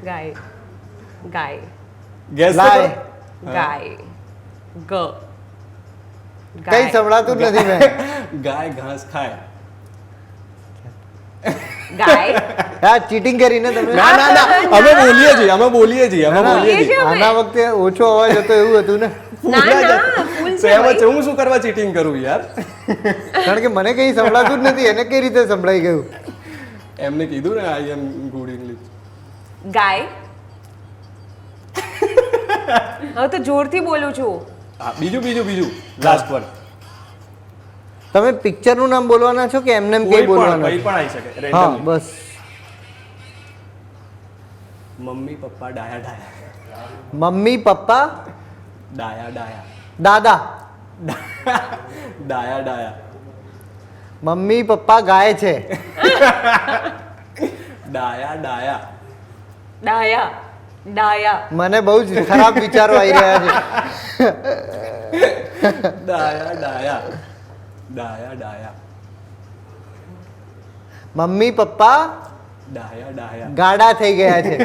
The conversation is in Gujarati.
ગાય ગાય ગેસ લાય. ગાય ગ કઈ સંભળાતું જ નથી મેં. ગાય ઘાસ ખાય. ગાય હા ચીટિંગ કરીને તમે. ના ના ના અમે બોલીએ છીએ અમે બોલીએ છીએ અમે ના, બોલીએ બોલીએ છીએ. છીએ. આના વખતે ઓછો અવાજ હતો એવું હતું ને. ના ના ફૂલ છે સેમ જ છે. ભાઈ. હું શું કરવા ચીટિંગ કરું યાર? કારણ કે મને કઈ સંભળાતું જ નથી એને કઈ રીતે સંભળાઈ ગયું. એમને કીધું ને આઈ એમ ગુડ ઇંગ્લિશ. ગાય હવે તો જોરથી બોલું છું હા બીજું બીજું બીજું લાસ્ટ વન. તમે પિક્ચર નું નામ બોલવાના છો કે એમને એમ કોઈ કઈ પણ બોલવાના કઈ છો? પણ આવી શકે હા randomly. બસ. મમ્મી પપ્પા ડાયા ડાયા મમ્મી પપ્પા ડાયા ડાયા દાદા. ડાયા ડાયા મમ્મી પપ્પા ગાય છે. ડાયા ડાયા ડાયા ડાયા મને બહુ જ ખરાબ વિચારો આવી રહ્યા છે. ડાયા ડાયા ડાયા ડાયા મમ્મી પપ્પા ડાયા ડાયા ગાડા થઈ ગયા છે.